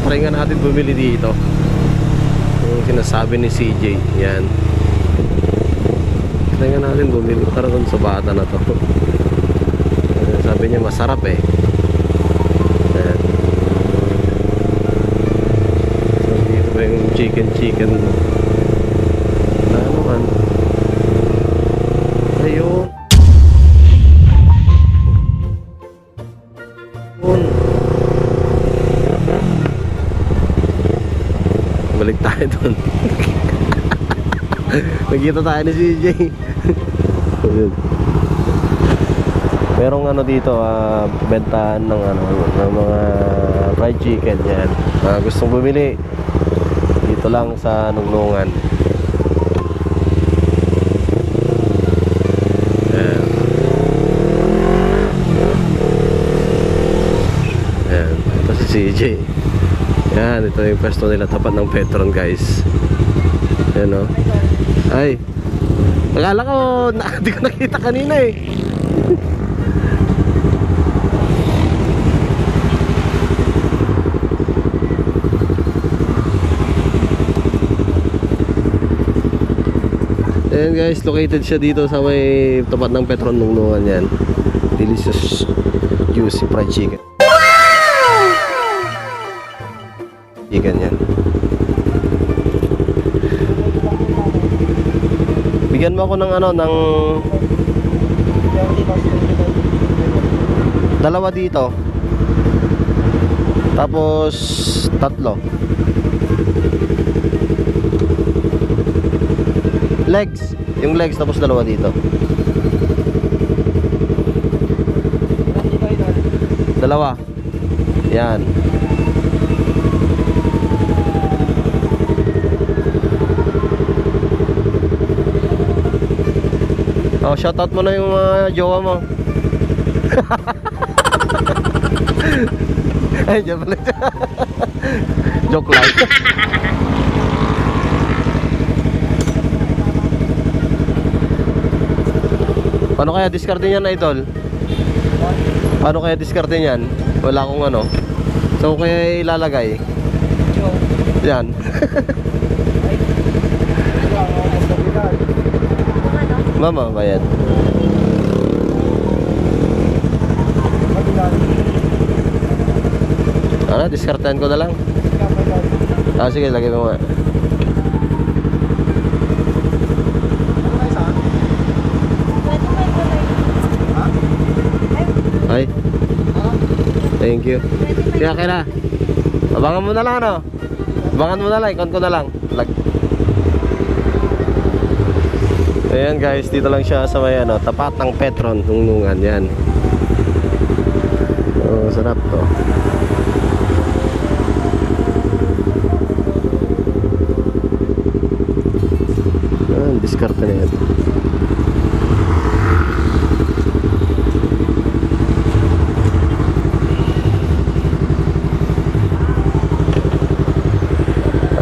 try nga natin bumili dito. Yung sinasabi ni CJ. Yan. Try nga natin bumili. Tara dun sa bata na to. Sabi niya masarap eh. Yan. So dito ba yung chicken ano man. Ayun. Balik tayo doon. Nagkita tayo ni CJ. Merong ano dito, bentahan ng ano, ng mga fried chicken yan. Gustong bumili dito lang sa Nunglungan. Ayan. Ayan. Ito si CJ. Yan, ito yung pwesto nila tapat ng Petron, guys. Yan o. Ay, akala ko hindi ko nakita kanina eh. Ayan guys, located siya dito sa may tapat ng Petron Nunglungan. Yan, delicious juicy fried chicken. Chicken yan. Bigyan mo ako ng ano, ng dalawa dito. Tapos tatlo. Legs, yung legs tapos dalawa dito. Dalawa. Yan. Oh, shoutout mo na yung jowa mo. Ay, dyan pala. Joke lang. Paano kaya diskarte niyan, idol? Paano kaya diskarte niyan? Wala akong ano. So kaya ilalagay? Yan. Mama, bayad. Ano, diskartehan ko na lang. Sige, lagay mo nga. Ay. Thank you. Kaya kaya. Abangan mo na lang ano. Abangan mo na lang, ikon ko na lang. Ayan guys, dito lang siya sa may ano, tapat ng Petron Nunglungan. Yan. Oh, sarap to. Diskarte na yan.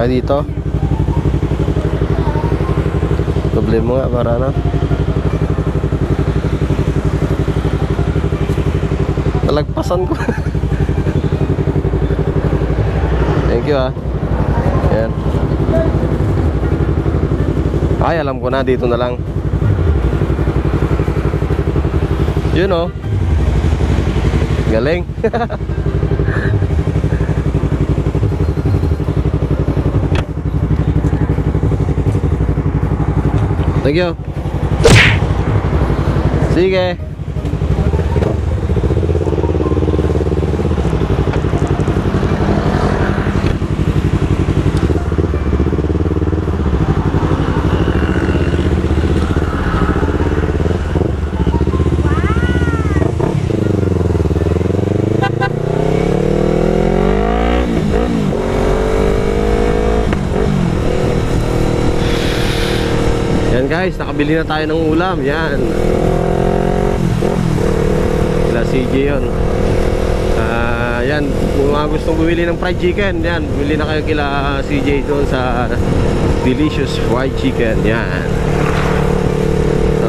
Dito problema nga para na talagpasan ko. Thank you Yan. Ay, alam ko na, dito na lang. Yun o. Galing. Thank you. Sige. Yan guys, nakabili na tayo ng ulam. Yan, kila CJ yun. Yan, kung mga gustong bumili ng fried chicken, yan, bumili na kayo kila CJ doon sa delicious fried chicken. Yan,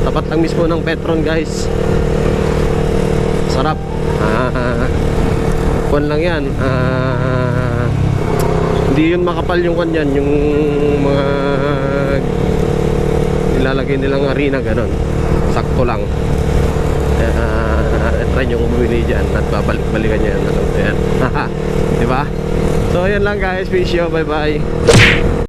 tapat lang mismo ng Petron guys. Sarap. Kuwan lang yan, Hindi yun makapal yung kanyan, yung mga nilalagay nilang harina ganon. Sakto lang. Try nyo kung bumili dyan at babalik-balikan nyo yan. Ayan. Diba? So ayan lang guys, fish yo, bye bye.